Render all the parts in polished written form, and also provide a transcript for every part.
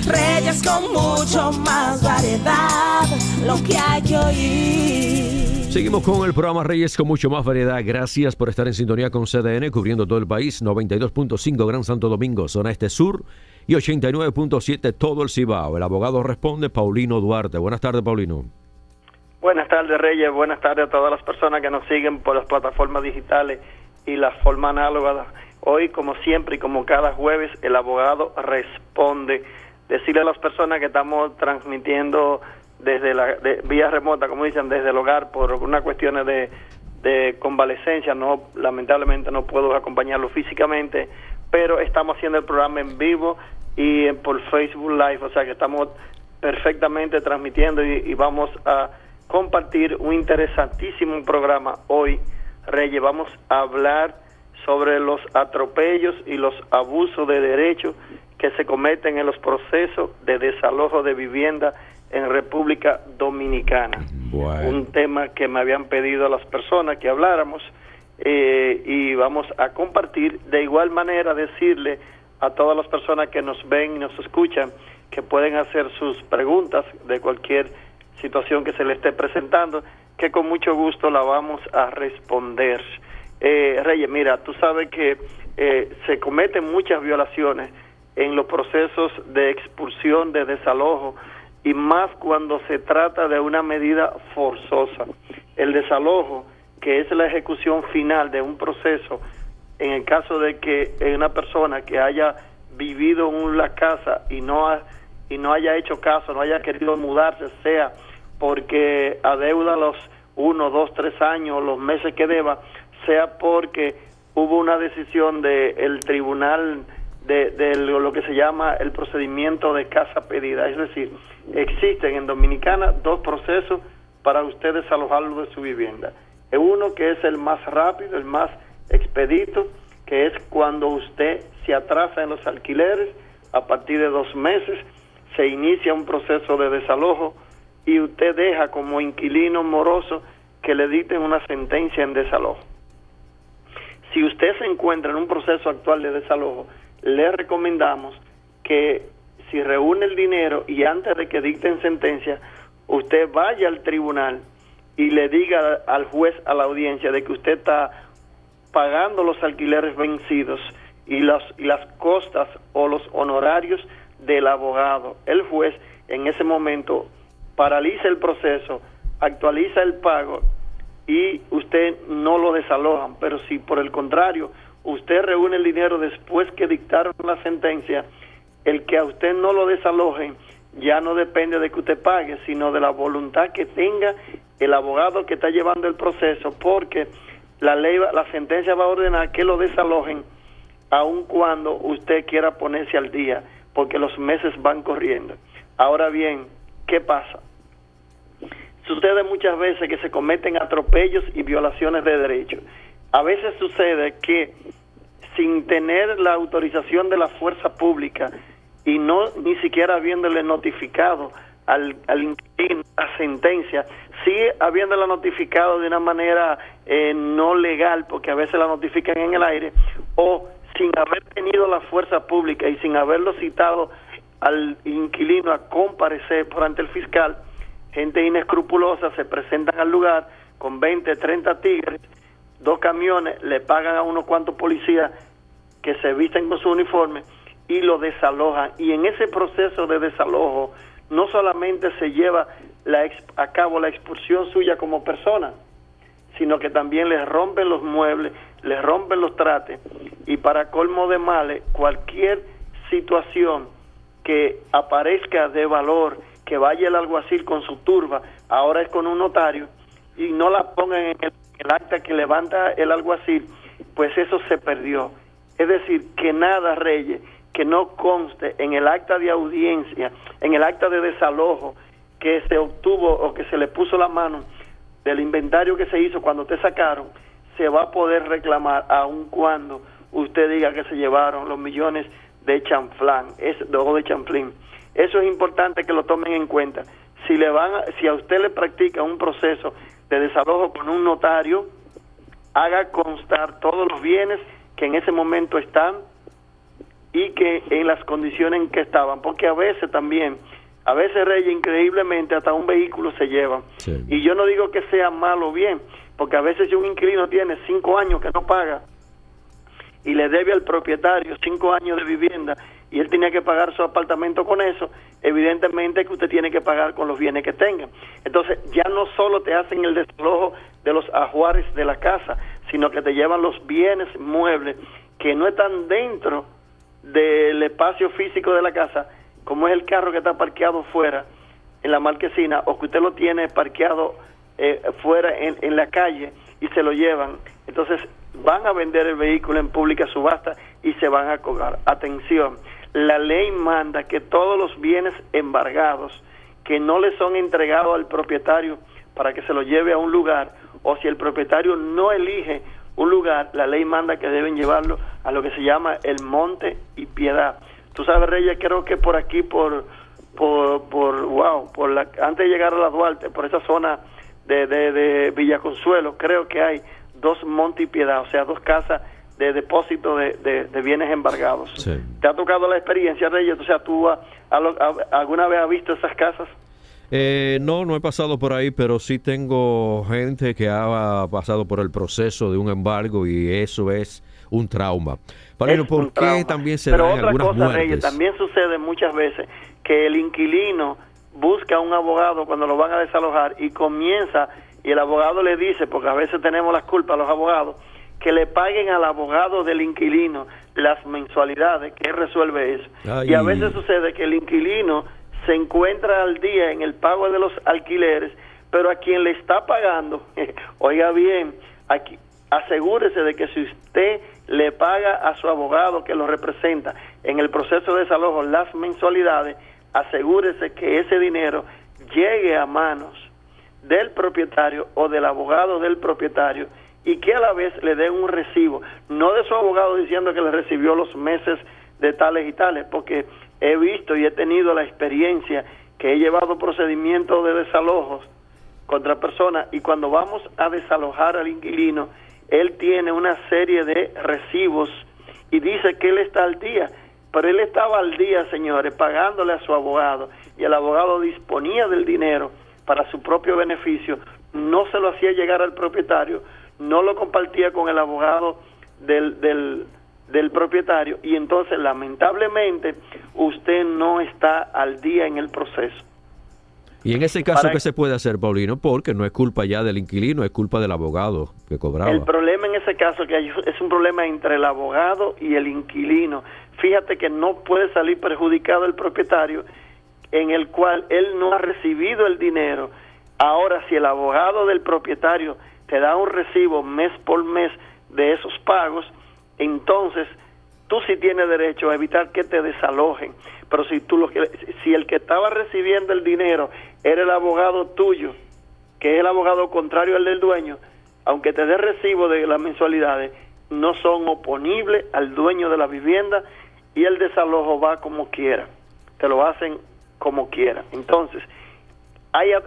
Reyes con mucho más variedad, lo que hay que oír. Seguimos con el programa Reyes con mucho más variedad. Gracias por estar en sintonía con CDN, cubriendo todo el país, 92.5 Gran Santo Domingo, zona este sur, y 89.7 todo el Cibao. El abogado responde, Paulino Duarte. Buenas tardes, Paulino. Buenas tardes, Reyes. Buenas tardes a todas las personas que nos siguen por las plataformas digitales y la forma análoga. Hoy, como siempre y como cada jueves, el abogado responde. Decirle a las personas que estamos transmitiendo desde vía remota, como dicen, desde el hogar, por unas cuestiones de convalecencia, lamentablemente no puedo acompañarlo físicamente, pero estamos haciendo el programa en vivo y por Facebook Live, o sea que estamos perfectamente transmitiendo y vamos a compartir un interesantísimo programa hoy, Reyes. Vamos a hablar sobre los atropellos y los abusos de derechos que se cometen en los procesos de desalojo de vivienda en República Dominicana. Bueno. Un tema que me habían pedido a las personas que habláramos y vamos a compartir. De igual manera, decirle a todas las personas que nos ven y nos escuchan que pueden hacer sus preguntas de cualquier situación que se le esté presentando, que con mucho gusto la vamos a responder. Reyes, mira, tú sabes que se cometen muchas violaciones en los procesos de expulsión, de desalojo, y más cuando se trata de una medida forzosa. El desalojo, que es la ejecución final de un proceso, en el caso de que una persona que haya vivido en la casa y no haya hecho caso, no haya querido mudarse, sea porque adeuda los 1, 2, 3 años, los meses que deba, sea porque hubo una decisión del tribunal de lo que se llama el procedimiento de casa pedida. Es decir, existen en Dominicana 2 procesos para usted desalojarlo de su vivienda. Uno que es el más rápido, el más expedito, que es cuando usted se atrasa en los alquileres. A partir de 2 meses se inicia un proceso de desalojo y usted deja como inquilino moroso que le dicten una sentencia en desalojo. Si usted se encuentra en un proceso actual de desalojo, le recomendamos que si reúne el dinero y antes de que dicten sentencia, usted vaya al tribunal y le diga al juez, a la audiencia, de que usted está pagando los alquileres vencidos y las costas o los honorarios del abogado. El juez en ese momento paraliza el proceso, actualiza el pago y usted no lo desalojan. Pero si por el contrario usted reúne el dinero después que dictaron la sentencia, el que a usted no lo desalojen ya no depende de que usted pague, sino de la voluntad que tenga el abogado que está llevando el proceso, porque la sentencia va a ordenar que lo desalojen aun cuando usted quiera ponerse al día, porque los meses van corriendo. Ahora bien, ¿qué pasa? Sucede muchas veces que se cometen atropellos y violaciones de derechos. A veces sucede que sin tener la autorización de la fuerza pública y ni siquiera habiéndole notificado al inquilino la sentencia, sí habiéndola notificado de una manera no legal, porque a veces la notifican en el aire, o sin haber tenido la fuerza pública y sin haberlo citado al inquilino a comparecer por ante el fiscal, gente inescrupulosa se presentan al lugar con 20, 30 tigres, 2 camiones, le pagan a unos cuantos policías que se visten con su uniforme y lo desalojan. Y en ese proceso de desalojo no solamente se lleva a cabo la expulsión suya como persona, sino que también les rompen los muebles, les rompen los trates, y para colmo de males, cualquier situación que aparezca de valor, que vaya el alguacil con su turba, ahora es con un notario, y no la pongan en el acta que levanta el alguacil, pues eso se perdió. Es decir, que nada, Reyes, que no conste en el acta de audiencia, en el acta de desalojo que se obtuvo o que se le puso la mano del inventario que se hizo cuando te sacaron, se va a poder reclamar aun cuando usted diga que se llevaron los millones de chanflán, de chanflín. Eso es importante que lo tomen en cuenta. Si a usted le practica un proceso de desalojo con un notario, haga constar todos los bienes que en ese momento están y que en las condiciones en que estaban, porque a veces Reyes, increíblemente hasta un vehículo se llevan. Sí. Y yo no digo que sea malo o bien, porque a veces si un inquilino tiene 5 años que no paga y le debe al propietario 5 años de vivienda y él tenía que pagar su apartamento con eso, evidentemente que usted tiene que pagar con los bienes que tenga. Entonces ya no solo te hacen el desalojo de los ajuares de la casa, sino que te llevan los bienes muebles que no están dentro del espacio físico de la casa, como es el carro que está parqueado fuera en la marquesina, o que usted lo tiene parqueado fuera en la calle y se lo llevan. Entonces van a vender el vehículo en pública subasta y se van a cobrar. Atención, la ley manda que todos los bienes embargados que no le son entregados al propietario para que se lo lleve a un lugar, o si el propietario no elige un lugar, la ley manda que deben llevarlo a lo que se llama el monte y piedad. Tú sabes, Reyes, creo que por aquí, antes de llegar a la Duarte, por esa zona de Villaconsuelo, creo que hay 2 monte y piedad, o sea, 2 casas de depósito de bienes embargados. Sí. ¿Te ha tocado la experiencia, Reyes? O sea, ¿tú alguna vez has visto esas casas? No he pasado por ahí, pero sí tengo gente que ha pasado por el proceso de un embargo y eso es un trauma. Paulino, ¿por qué también se dan algunas muertes? Reyes, también sucede muchas veces que el inquilino busca a un abogado cuando lo van a desalojar y el abogado le dice, porque a veces tenemos las culpas los abogados, que le paguen al abogado del inquilino las mensualidades, que él resuelve eso. Ay. Y a veces sucede que el inquilino se encuentra al día en el pago de los alquileres, pero a quien le está pagando, oiga bien, aquí, asegúrese de que si usted le paga a su abogado que lo representa en el proceso de desalojo las mensualidades, asegúrese que ese dinero llegue a manos del propietario o del abogado del propietario, y que a la vez le den un recibo, no de su abogado diciendo que le recibió los meses de tales y tales, porque he visto y he tenido la experiencia que he llevado procedimientos de desalojos contra personas, y cuando vamos a desalojar al inquilino, él tiene una serie de recibos y dice que él está al día, pero él estaba al día, señores, pagándole a su abogado, y el abogado disponía del dinero para su propio beneficio, no se lo hacía llegar al propietario, no lo compartía con el abogado del propietario, y entonces lamentablemente usted no está al día en el proceso. Y en ese caso, ¿qué se puede hacer, Paulino? Porque no es culpa ya del inquilino, es culpa del abogado que cobraba. El problema en ese caso que es un problema entre el abogado y el inquilino. Fíjate que no puede salir perjudicado el propietario, en el cual él no ha recibido el dinero. Ahora, si el abogado del propietario te da un recibo mes por mes de esos pagos, entonces tú sí tienes derecho a evitar que te desalojen. Pero si el que estaba recibiendo el dinero era el abogado tuyo, que es el abogado contrario al del dueño, aunque te dé recibo de las mensualidades, no son oponibles al dueño de la vivienda, y el desalojo va como quiera, te lo hacen como quiera. Entonces,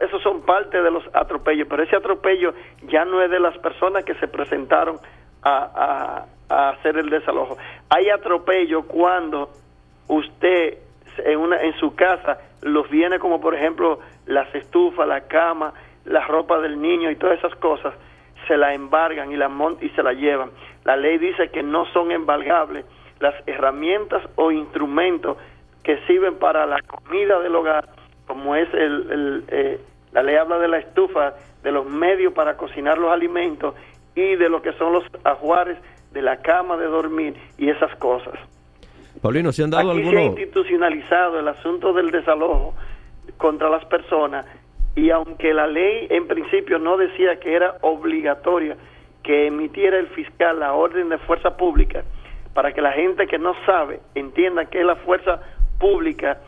esos son parte de los atropellos, pero ese atropello ya no es de las personas que se presentaron a hacer el desalojo. Hay atropello cuando usted en su casa los viene, como por ejemplo las estufas, la cama, la ropa del niño y todas esas cosas, se la embargan y se la llevan. La ley dice que no son embargables las herramientas o instrumentos que sirven para la comida del hogar, como es la ley habla de la estufa, de los medios para cocinar los alimentos y de lo que son los ajuares de la cama de dormir y esas cosas. Paulino, ¿se han dado Aquí se ha institucionalizado el asunto del desalojo contra las personas, y aunque la ley en principio no decía que era obligatoria que emitiera el fiscal la orden de fuerza pública, para que la gente que no sabe entienda que es la fuerza pública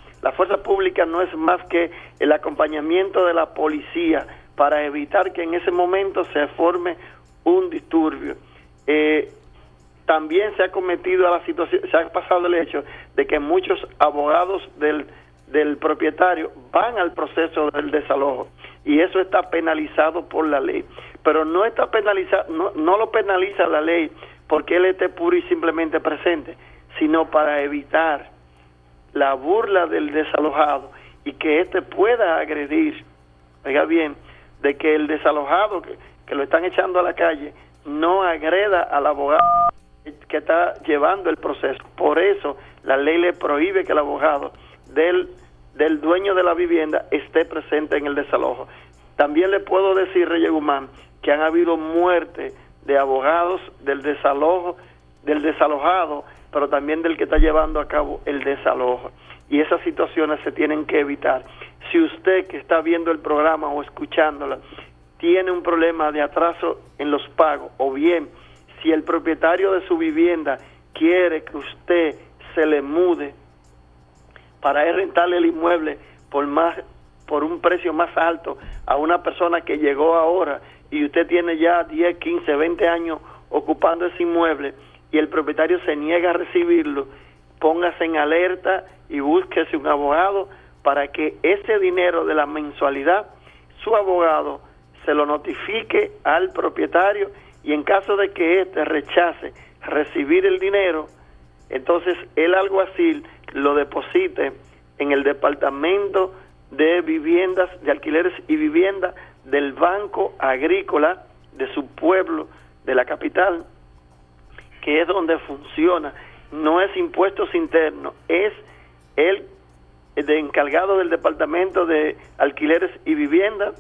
no es más que el acompañamiento de la policía para evitar que en ese momento se forme un disturbio. También se ha cometido se ha pasado el hecho de que muchos abogados del propietario van al proceso del desalojo, y eso está penalizado por la ley, pero no está penalizado, no lo penaliza la ley porque él esté puro y simplemente presente, sino para evitar la burla del desalojado y que éste pueda agredir, oiga bien, de que el desalojado que lo están echando a la calle no agreda al abogado que está llevando el proceso. Por eso la ley le prohíbe que el abogado del dueño de la vivienda esté presente en el desalojo. También le puedo decir, Reyes Guzmán, que han habido muertes de abogados del desalojado, pero también del que está llevando a cabo el desalojo. Y esas situaciones se tienen que evitar. Si usted que está viendo el programa o escuchándola tiene un problema de atraso en los pagos, o bien si el propietario de su vivienda quiere que usted se le mude para rentarle el inmueble por un precio más alto a una persona que llegó ahora y usted tiene ya 10, 15, 20 años ocupando ese inmueble y el propietario se niega a recibirlo, póngase en alerta y búsquese un abogado para que ese dinero de la mensualidad, su abogado se lo notifique al propietario y en caso de que éste rechace recibir el dinero, entonces el alguacil lo deposite en el departamento de viviendas, de alquileres y viviendas del Banco Agrícola de su pueblo, de la capital, que es donde funciona. No es impuestos internos, es el de encargado del departamento de alquileres y viviendas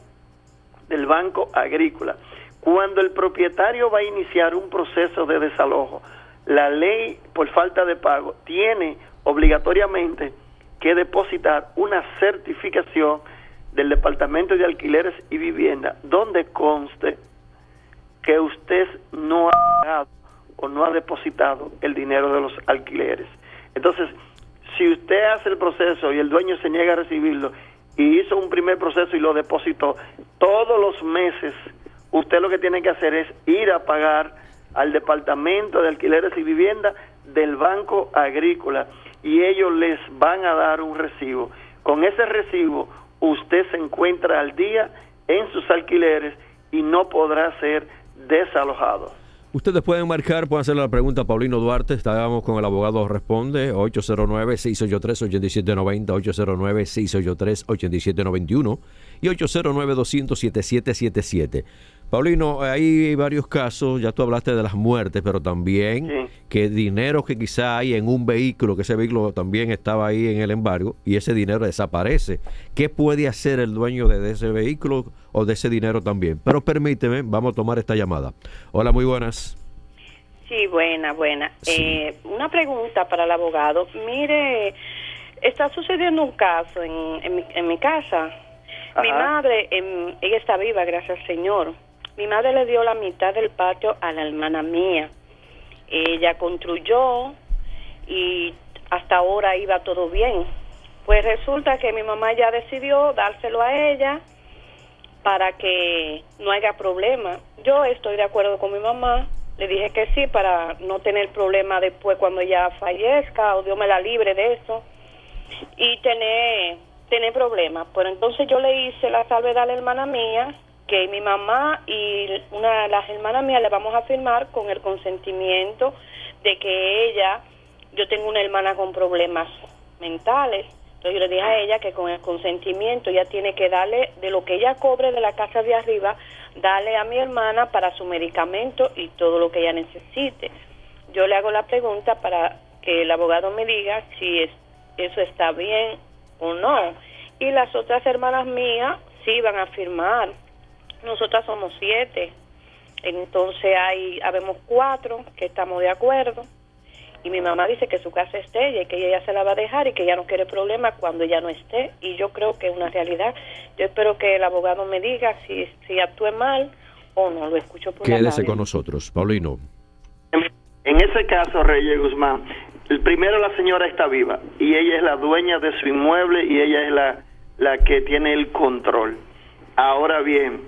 del Banco Agrícola. Cuando el propietario va a iniciar un proceso de desalojo, la ley por falta de pago tiene obligatoriamente que depositar una certificación del Departamento de Alquileres y Vivienda donde conste que usted no ha pagado o no ha depositado el dinero de los alquileres. Entonces, si usted hace el proceso y el dueño se niega a recibirlo y hizo un primer proceso y lo depositó, todos los meses usted lo que tiene que hacer es ir a pagar al Departamento de Alquileres y Vivienda del Banco Agrícola y ellos les van a dar un recibo. Con ese recibo usted se encuentra al día en sus alquileres y no podrá ser desalojado. Ustedes pueden marcar, pueden hacerle la pregunta a Paulino Duarte. Estábamos con el abogado Responde, 809-683-8790, 809-683-8791 y 809-200-7777. Paulino, hay varios casos, ya tú hablaste de las muertes, pero también que dinero que quizá hay en un vehículo, que ese vehículo también estaba ahí en el embargo y ese dinero desaparece. ¿Qué puede hacer el dueño de ese vehículo o de ese dinero también? Pero permíteme, vamos a tomar esta llamada. Hola, muy buenas. Sí, buena. Sí. Una pregunta para el abogado. Mire, está sucediendo un caso en mi casa. Ajá. Mi madre, ella está viva, gracias al Señor. Mi madre le dio la mitad del patio a la hermana mía. Ella construyó y hasta ahora iba todo bien. Pues resulta que mi mamá ya decidió dárselo a ella para que no haya problema. Yo estoy de acuerdo con mi mamá. Le dije que sí para no tener problema después cuando ella fallezca o Dios me la libre de eso y tener problemas. Pero entonces yo le hice la salvedad a la hermana mía que mi mamá y una de las hermanas mías le vamos a firmar con el consentimiento de que yo tengo una hermana con problemas mentales. Entonces yo le dije a ella que con el consentimiento ella tiene que darle de lo que ella cobre de la casa de arriba, darle a mi hermana para su medicamento y todo lo que ella necesite. Yo le hago la pregunta para que el abogado me diga si eso está bien o no. Y las otras hermanas mías sí van a firmar. Nosotras somos 7. Entonces habemos 4 que estamos de acuerdo. Y mi mamá dice que su casa es de ella y que ella se la va a dejar y que ella no quiere problemas cuando ella no esté. Y yo creo que es una realidad. Yo espero que el abogado me diga si actúe mal o no. Lo escucho por la radio. Quédese con nosotros, Paulino. En ese caso, Reyes Guzmán, primero la señora está viva y ella es la dueña de su inmueble y ella es la que tiene el control. Ahora bien,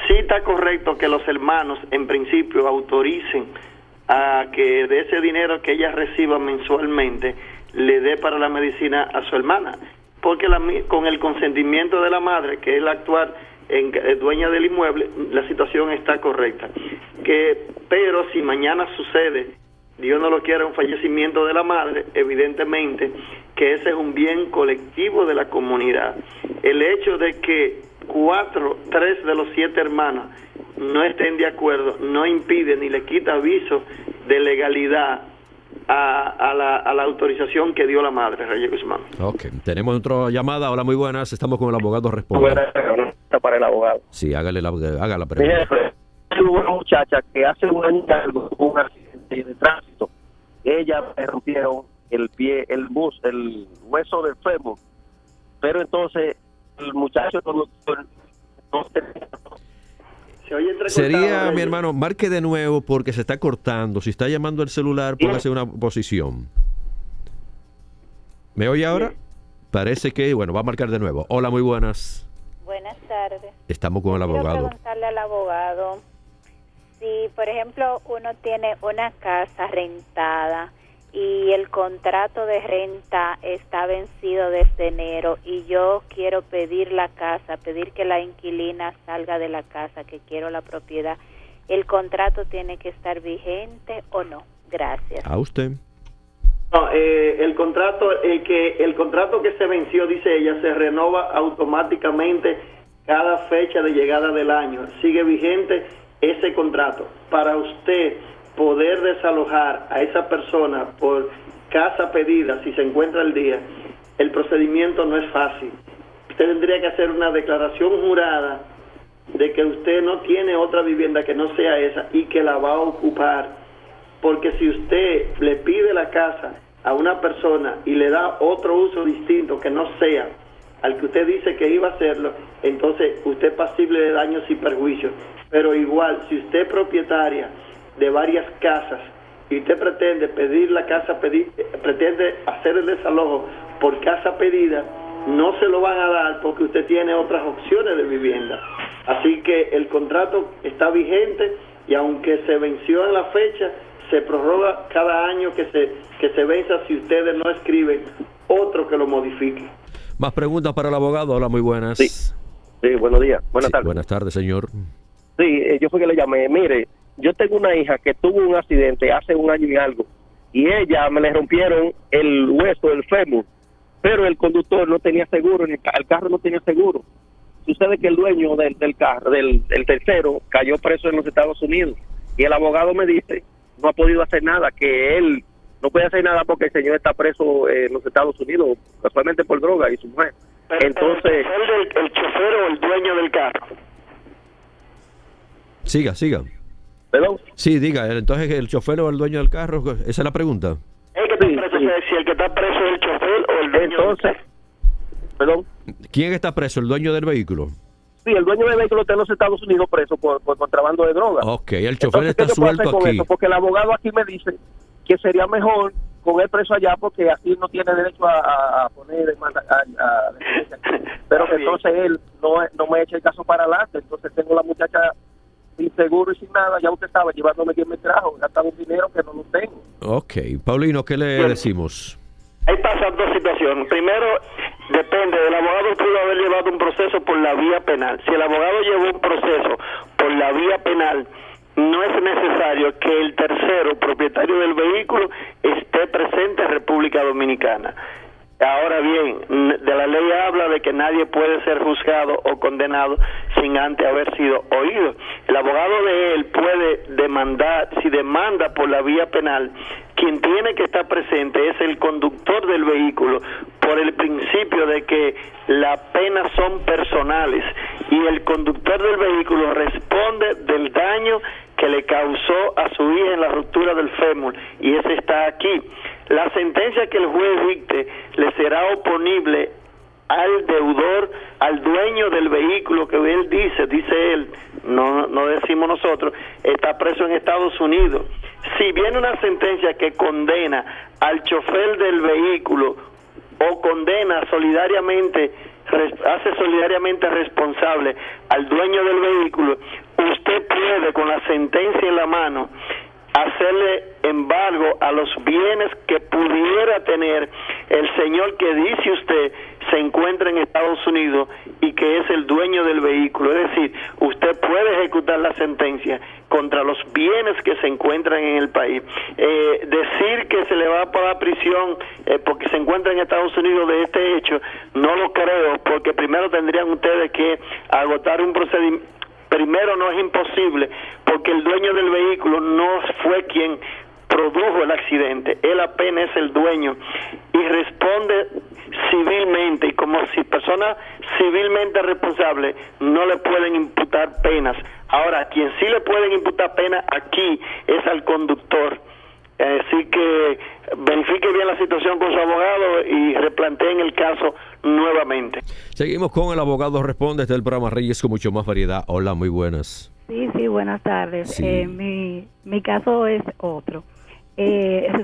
sí está correcto que los hermanos en principio autoricen a que de ese dinero que ella reciba mensualmente le dé para la medicina a su hermana, porque con el consentimiento de la madre, que es la actual dueña del inmueble, la situación está correcta. Pero si mañana sucede Dios no lo quiera, un fallecimiento de la madre, evidentemente que ese es un bien colectivo de la comunidad. El hecho de que 3 de los 7 hermanos no estén de acuerdo no impide ni le quita aviso de legalidad a la autorización que dio la madre, Reyes Guzmán. Ok, tenemos otra llamada. Hola, muy buenas. Estamos con el abogado Responde. Buena pregunta para el abogado. Sí, haga la Mi pregunta. jefe, hubo una muchacha que hace un año y algo tuvo un accidente de tránsito. Ella le rompieron el pie, el hueso del fémur. Pero entonces el muchacho no tenía. Se oye entrecortado, Sería, Reyes. mi hermano, marque de nuevo porque se está cortando. Si está llamando el celular, póngase una posición. ¿Me oye ahora? Parece que, bueno, va a marcar de nuevo. Hola, muy buenas. Buenas tardes. Estamos con el Quiero abogado. preguntarle al abogado si, por ejemplo, uno tiene una casa rentada y el contrato de renta está vencido desde enero y yo quiero pedir la casa, pedir que la inquilina salga de la casa, que quiero la propiedad. ¿El contrato tiene que estar vigente o no? Gracias. A usted. No, el contrato que se venció, dice ella, se renova automáticamente cada fecha de llegada del año. Sigue vigente ese contrato. Para usted poder desalojar a esa persona por casa pedida, si se encuentra al día, el procedimiento no es fácil. Usted tendría que hacer una declaración jurada de que usted no tiene otra vivienda que no sea esa y que la va a ocupar. Porque si usted le pide la casa a una persona y le da otro uso distinto que no sea al que usted dice que iba a hacerlo, entonces usted es pasible de daños y perjuicios. Pero igual, si usted es propietaria de varias casas y usted pretende pedir la casa, pretende hacer el desalojo por casa pedida, no se lo van a dar porque usted tiene otras opciones de vivienda. Así que el contrato está vigente y aunque se venció en la fecha, se prorroga cada año que se venza si ustedes no escriben otro que lo modifique. Más preguntas para el abogado. Hola, muy buenas. Sí, buenos días. Buenas tardes. Buenas tardes, señor. Sí, yo fui que le llamé. Mire, yo tengo una hija que tuvo un accidente hace un año y algo y ella me le rompieron el hueso del fémur, pero el conductor no tenía seguro, el carro no tenía seguro. Sucede que el dueño del carro, el tercero, cayó preso en los Estados Unidos y el abogado me dice no ha podido hacer nada, que él no puede hacer nada porque el señor está preso en los Estados Unidos, casualmente por droga y su mujer. Entonces, ¿el chofer o el dueño del carro? Siga. ¿perdón? Sí, diga. Entonces, ¿el chofer o el dueño del carro? Esa es la pregunta. El que está preso, si el que está preso es el chofer o el dueño del carro. Perdón. ¿Quién está preso? ¿El dueño del vehículo? Sí, el dueño del vehículo está en los Estados Unidos preso por contrabando de droga. Ok, el chofer Entonces, está ¿qué yo puedo suelto hacer con aquí. eso? Porque el abogado aquí me dice que sería mejor con él preso allá porque así no tiene derecho a poner demanda. Pero que entonces él no me echa el caso para adelante. Entonces tengo la muchacha sin seguro y sin nada, ya usted sabe, llevándome quien me trajo, gastando un dinero que no lo tengo. Ok, Paulino, ¿qué le decimos? Ahí pasan dos situaciones. Primero, depende, el abogado pudo haber llevado un proceso por la vía penal. Si el abogado llevó un proceso por la vía penal, no es necesario que el tercero, propietario del vehículo, esté presente en República Dominicana. Ahora bien, de la ley habla de que nadie puede ser juzgado o condenado sin antes haber sido oído. El abogado de él puede demandar, si demanda por la vía penal, quien tiene que estar presente es el conductor del vehículo, por el principio de que las penas son personales y el conductor del vehículo responde del daño que le causó a su hija en la ruptura del fémur, y ese está aquí. La sentencia que el juez dicte le será oponible al deudor, al dueño del vehículo, que él dice él, no decimos nosotros, está preso en Estados Unidos. Si viene una sentencia que condena al chofer del vehículo o condena solidariamente, hace solidariamente responsable al dueño del vehículo, usted puede, con la sentencia en la mano, hacerle embargo a los bienes que pudiera tener el señor que dice usted se encuentra en Estados Unidos y que es el dueño del vehículo. Es decir, usted puede ejecutar la sentencia contra los bienes que se encuentran en el país. De No lo creo, porque primero tendrían ustedes que agotar un procedimiento. Primero, no es imposible, porque el dueño del vehículo no fue quien produjo el accidente, él apenas es el dueño y responde civilmente, y como si persona civilmente responsable no le pueden imputar penas. Ahora, quien sí le pueden imputar penas aquí es al conductor. Así que verifique bien la situación con su abogado y replanteen el caso nuevamente. Seguimos con el abogado responde del programa Reyes con mucho más variedad. Hola, muy buenas. Sí, buenas tardes. Sí. Mi caso es otro.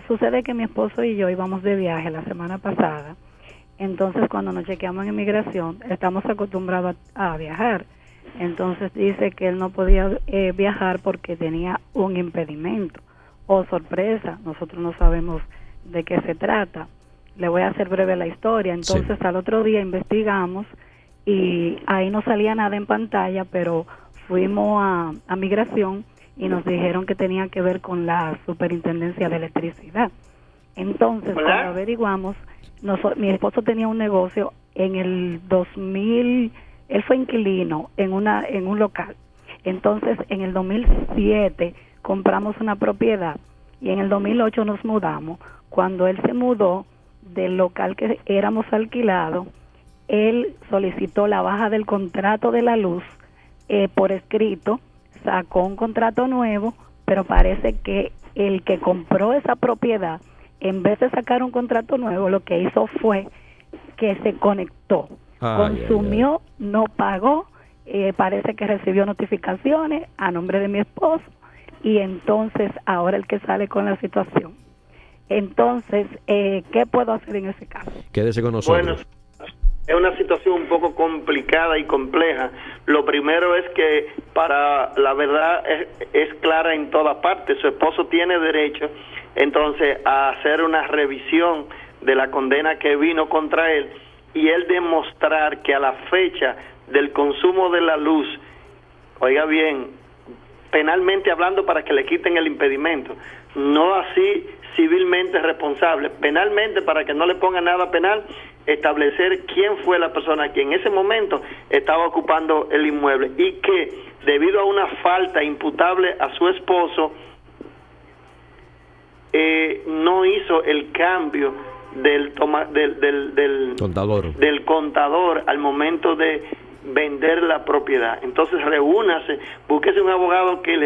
Sucede que mi esposo y yo íbamos de viaje la semana pasada. Entonces, cuando nos chequeamos en inmigración, estamos acostumbrados a viajar. Entonces dice que él no podía viajar porque tenía un impedimento. Oh, sorpresa, nosotros no sabemos de qué se trata. Le voy a hacer breve la historia. Entonces, al otro día investigamos y ahí no salía nada en pantalla, pero fuimos a migración y nos dijeron que tenía que ver con la Superintendencia de Electricidad. Entonces, cuando averiguamos, mi esposo tenía un negocio en el 2000, él fue inquilino en un local. Entonces, en el 2007 compramos una propiedad y en el 2008 nos mudamos. Cuando él se mudó del local que éramos alquilados, él solicitó la baja del contrato de la luz por escrito, sacó un contrato nuevo, pero parece que el que compró esa propiedad, en vez de sacar un contrato nuevo, lo que hizo fue que se conectó, consumió, no pagó, parece que recibió notificaciones a nombre de mi esposo, y entonces ahora el que sale con la situación. Entonces, ¿qué puedo hacer en ese caso? Quédese con nosotros. Bueno, es una situación un poco complicada y compleja. Lo primero es que la verdad es clara en toda parte. Su esposo tiene derecho entonces a hacer una revisión de la condena que vino contra él y él demostrar que a la fecha del consumo de la luz, oiga bien, penalmente hablando, para que le quiten el impedimento, no así civilmente responsable, penalmente, para que no le ponga nada penal, establecer quién fue la persona que en ese momento estaba ocupando el inmueble y que debido a una falta imputable a su esposo no hizo el cambio del contador al momento de vender la propiedad. Entonces reúnase, búsquese un abogado que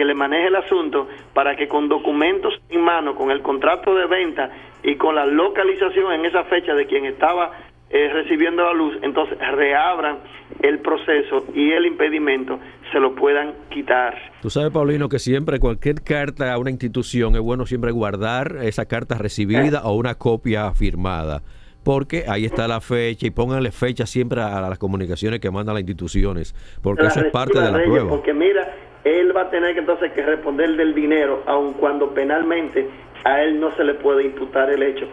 le maneje el asunto para que con documentos en mano, con el contrato de venta y con la localización en esa fecha de quien estaba recibiendo la luz, entonces reabran el proceso y el impedimento se lo puedan quitar. Tú sabes, Paulino, que siempre cualquier carta a una institución es bueno siempre guardar esa carta recibida o una copia firmada, porque ahí está la fecha, y pónganle fecha siempre a las comunicaciones que mandan las instituciones, porque eso es parte de la prueba. Porque mira, él va a tener que entonces que responder del dinero, aun cuando penalmente a él no se le puede imputar el hecho.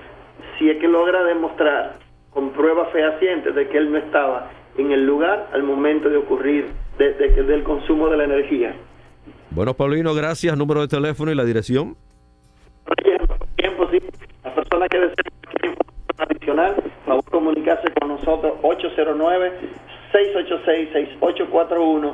Si es que logra demostrar con pruebas fehacientes de que él no estaba en el lugar al momento de ocurrir del consumo de la energía. Bueno, Paulino, gracias. Número de teléfono y la dirección. Tiempo, sí. Las personas que deseen adicional, favor comunicarse con nosotros 809-686-6841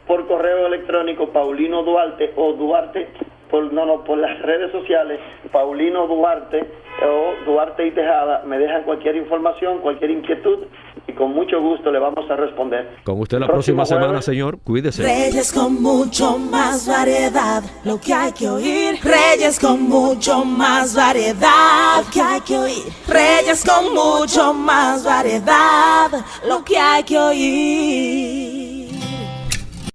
por correo electrónico Paulino Duarte o Duarte por las redes sociales Paulino Duarte o Duarte y Tejada. Me dejan cualquier información, cualquier inquietud y con mucho gusto le vamos a responder. Con usted la próxima semana, señor. Cuídese. Reyes con mucho más variedad, lo que hay que oír. Reyes con mucho más variedad, lo que hay que oír. Reyes con mucho más variedad, lo que hay que oír.